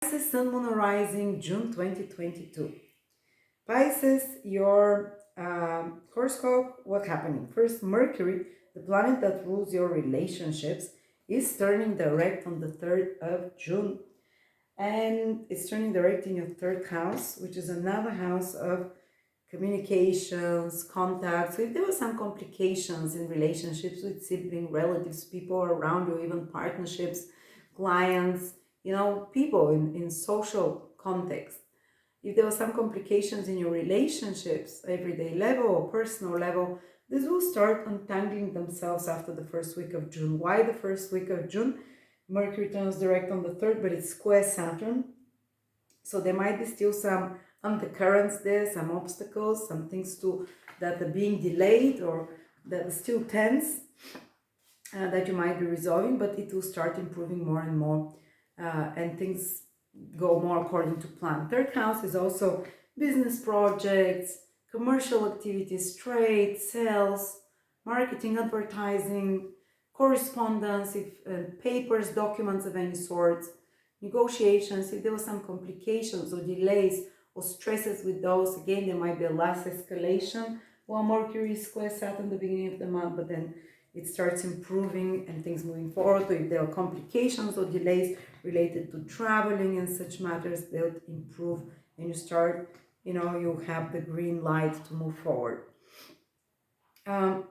Pisces Sun Moon Rising, June 2022. Pisces, your horoscope, what's happening? First, Mercury, the planet that rules your relationships, is turning direct on the 3rd of June. And it's turning direct in your third house, which is another house of communications, contacts. So if there were some complications in relationships with sibling, relatives, people around you, even partnerships, clients, people in social context, if there were some complications in your relationships, everyday level or personal level, this will start untangling themselves after the first week of June. Why the first week of June? Mercury turns direct on the 3rd, but it's square Saturn. So there might be still some undercurrents there, some obstacles, some things that are being delayed or that are still tense that you might be resolving, but it will start improving more and more and things go more according to plan. Third house is also business projects, commercial activities, trade, sales, marketing, advertising, correspondence, if papers, documents of any sort, negotiations. If there were some complications or delays or stresses with those, again, there might be a last escalation while Mercury is square Saturn at the beginning of the month, but then it starts improving and things moving forward. So if there are complications or delays related to traveling and such matters, they'll improve and you start, you have the green light to move forward. Or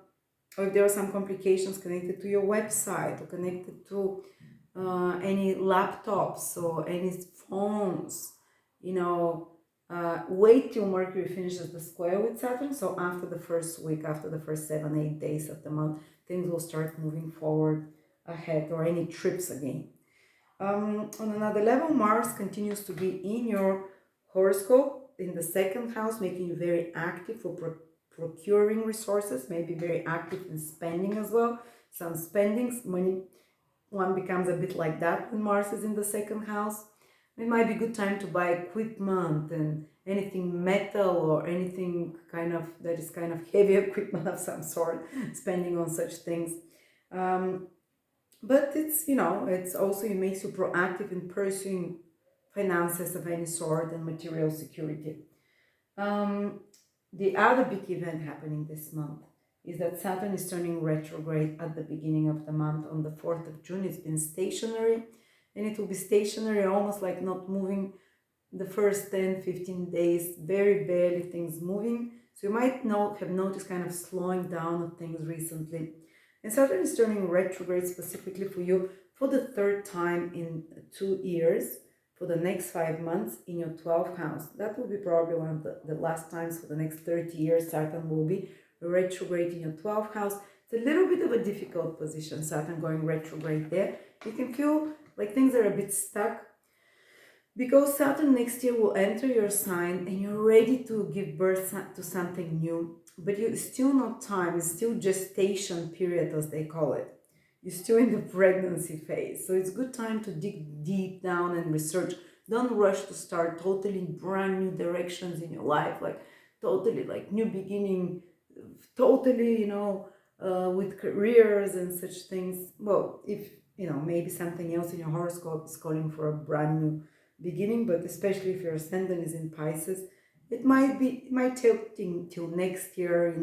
if there are some complications connected to your website or connected to any laptops or any phones, wait till Mercury finishes the square with Saturn. So after the first week, after the first 7-8 days of the month, things will start moving forward ahead, or any trips again. On another level, Mars continues to be in your horoscope in the second house, making you very active for procuring resources, maybe very active in spending as well. Some spendings, money, one becomes a bit like that when Mars is in the second house. It might be a good time to buy equipment and anything metal or anything that is kind of heavy equipment of some sort, spending on such things. But it's also, it makes you proactive in pursuing finances of any sort and material security. The other big event happening this month is that Saturn is turning retrograde at the beginning of the month on the 4th of June. It's been stationary, and it will be stationary, almost like not moving the first 10-15 days, very barely things moving. So you might have noticed kind of slowing down of things recently. And Saturn is turning retrograde specifically for you for the third time in 2 years, for the next 5 months in your 12th house. That will be probably one of the last times for the next 30 years Saturn will be retrograde in your 12th house. It's a little bit of a difficult position, Saturn going retrograde there. You can feel like things are a bit stuck, because Saturn next year will enter your sign and you're ready to give birth to something new, but you're still not time, it's still gestation period as they call it. You're still in the pregnancy phase. So it's good time to dig deep down and research. Don't rush to start totally brand new directions in your life, like totally like new beginning, totally, with careers and such things. Well, if, maybe something else in your horoscope is calling for a brand new beginning, but especially if your ascendant is in Pisces, it might take till next year,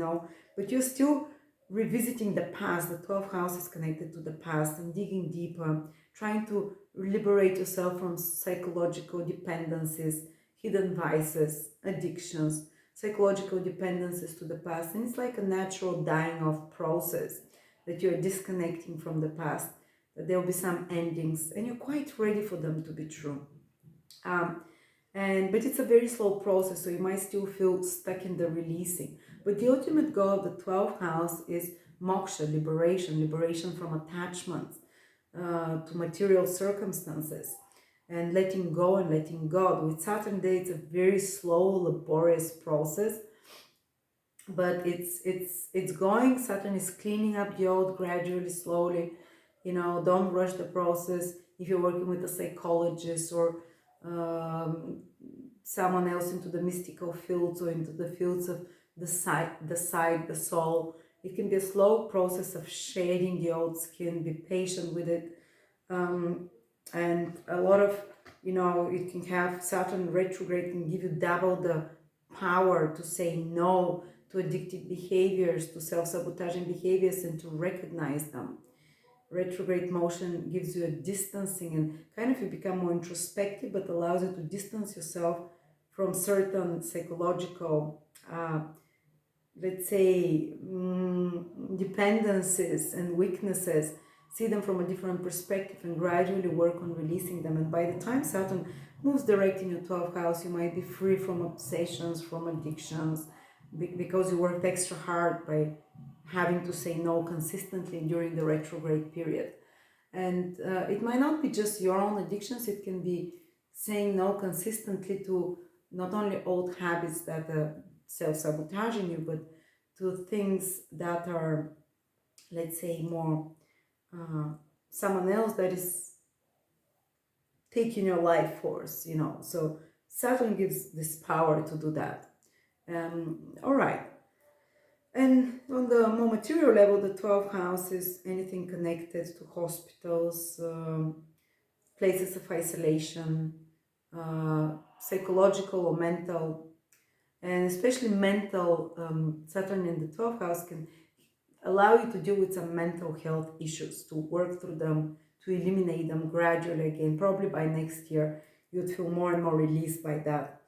but you're still revisiting the past. The 12th house is connected to the past and digging deeper, trying to liberate yourself from psychological dependencies, hidden vices, addictions, psychological dependencies to the past. And it's like a natural dying off process, that you're disconnecting from the past, that there will be some endings and you're quite ready for them to be true. But it's a very slow process, so you might still feel stuck in the releasing. But the ultimate goal of the 12th house is moksha, liberation from attachments to material circumstances, and letting go and letting God. With Saturn there, it's a very slow, laborious process, but it's going. Saturn is cleaning up the old gradually, slowly. Don't rush the process. If you're working with a psychologist or someone else into the mystical fields or into the fields of the psyche, the soul, it can be a slow process of shedding the old skin. Be patient with it, and a lot of You know, it can have Saturn retrograde can give you double the power to say no to addictive behaviors, to self-sabotaging behaviors, and to recognize them. Retrograde motion gives you a distancing, and kind of you become more introspective, but allows you to distance yourself from certain psychological, let's say, dependencies and weaknesses. See them from a different perspective and gradually work on releasing them. And by the time Saturn moves direct in your 12th house, you might be free from obsessions, from addictions, because you worked extra hard by having to say no consistently during the retrograde period. And it might not be just your own addictions, it can be saying no consistently to not only old habits that are self-sabotaging you, but to things that are, let's say, more someone else that is taking your life force, you know. So Saturn gives this power to do that. All right. And on the more material level, the 12th house is anything connected to hospitals, places of isolation, psychological or mental, and especially mental. Saturn in the 12th house can allow you to deal with some mental health issues, to work through them, to eliminate them gradually again. Probably by next year, you'd feel more and more released by that.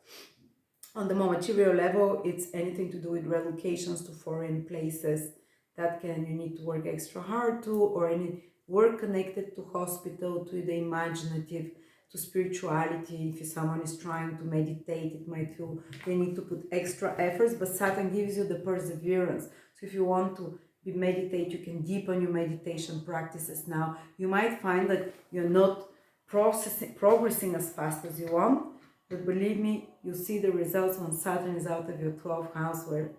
On the more material level, it's anything to do with relocations to foreign places that you need to work extra hard to, or any work connected to hospital, to the imaginative, to spirituality. If someone is trying to meditate, it might feel they need to put extra efforts, but Saturn gives you the perseverance. So if you want to meditate, you can deepen your meditation practices now. You might find that you're not progressing as fast as you want, but believe me, you see the results when Saturn is out of your 12th house, where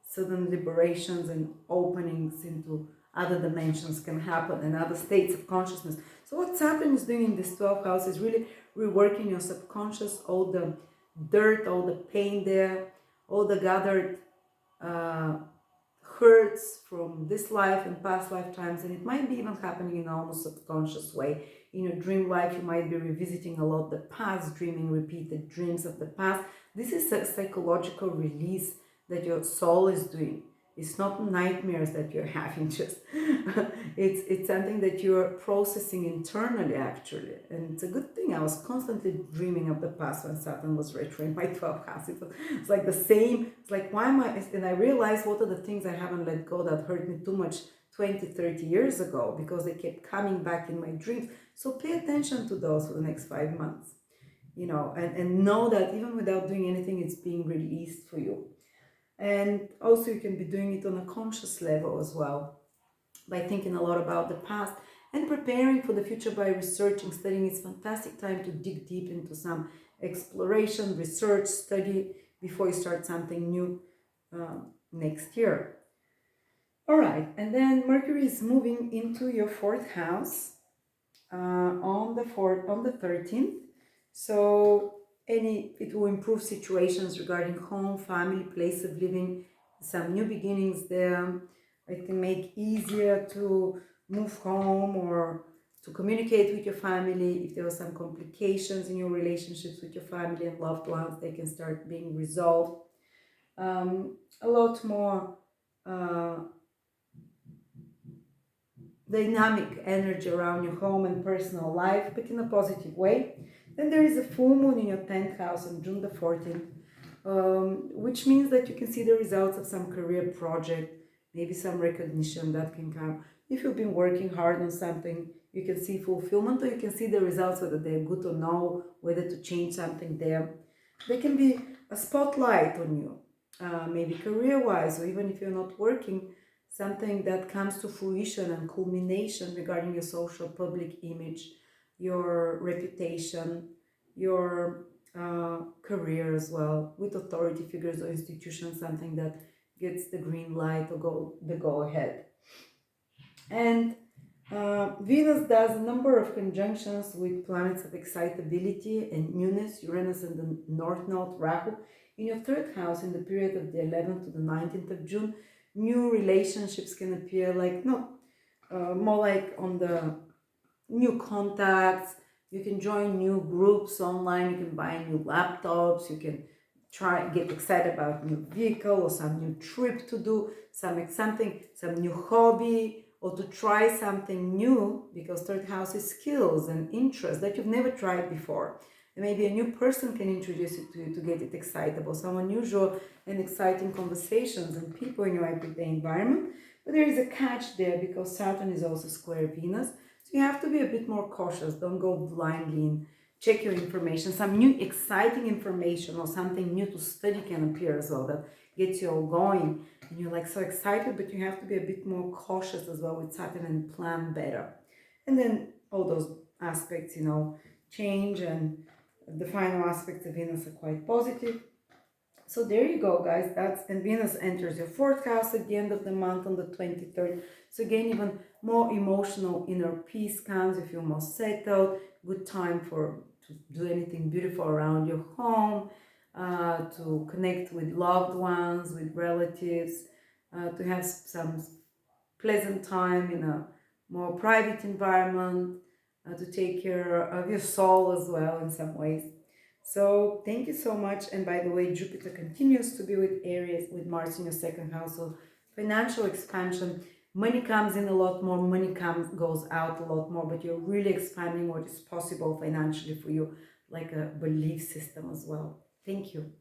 sudden liberations and openings into other dimensions can happen and other states of consciousness. So what Saturn is doing in this 12th house is really reworking your subconscious, all the dirt, all the pain there, all the gathered hurts from this life and past lifetimes, and it might be even happening in almost subconscious way. In your dream life, you might be revisiting a lot the past, dreaming repeated dreams of the past. This is a psychological release that your soul is doing. It's not nightmares that you're having, just it's something that you're processing internally, actually. And it's a good thing. I was constantly dreaming of the past when Saturn was retro in my 12th house. It's like the same. It's like, why am I? And I realized what are the things I haven't let go that hurt me too much 20, 30 years ago, because they kept coming back in my dreams. So pay attention to those for the next 5 months, you know, and know that even without doing anything, it's being released for you. And also you can be doing it on a conscious level as well, by thinking a lot about the past and preparing for the future by researching, studying. It's a fantastic time to dig deep into some exploration, research, study before you start something new next year. All right, and then Mercury is moving into your 4th house on the 13th. So it will improve situations regarding home, family, place of living, some new beginnings there. It can make easier to move home or to communicate with your family. If there are some complications in your relationships with your family and loved ones, they can start being resolved. A lot more dynamic energy around your home and personal life, but in a positive way. Then there is a full moon in your 10th house on June the 14th, which means that you can see the results of some career project, maybe some recognition that can come. If you've been working hard on something, you can see fulfillment, or you can see the results, whether they're good or no, whether to change something there. There can be a spotlight on you, maybe career-wise, or even if you're not working, something that comes to fruition and culmination regarding your social public image, your reputation, your career as well, with authority figures or institutions, something that gets the green light or the go ahead. And Venus does a number of conjunctions with planets of excitability and newness, Uranus and the North Node, Rahu, in your 3rd house in the period of the 11th to the 19th of June. New relationships can appear, like more like on the new contacts, You can join new groups online, you can buy new laptops, you can get excited about new vehicle or some new trip to do, some new hobby, or to try something new, because third house is skills and interests that you've never tried before. And maybe a new person can introduce it to you to get it excitable, some unusual and exciting conversations and people in your everyday environment. But there is a catch there, because Saturn is also square Venus. So you have to be a bit more cautious. Don't go blindly and check your information. Some new exciting information or something new to study can appear as well that gets you all going. And you're like so excited, but you have to be a bit more cautious as well with Saturn and plan better. And then all those aspects, change, and the final aspects of Venus are quite positive. So there you go, guys. And Venus enters your fourth house at the end of the month on the 23rd. So again, even more emotional inner peace comes. You feel more settled. Good time to do anything beautiful around your home, to connect with loved ones, with relatives, to have some pleasant time in a more private environment, to take care of your soul as well in some ways. So thank you so much. And by the way, Jupiter continues to be with Aries, with Mars in your second house. So financial expansion, money comes in a lot more, goes out a lot more, but you're really expanding what is possible financially for you, like a belief system as well. Thank you.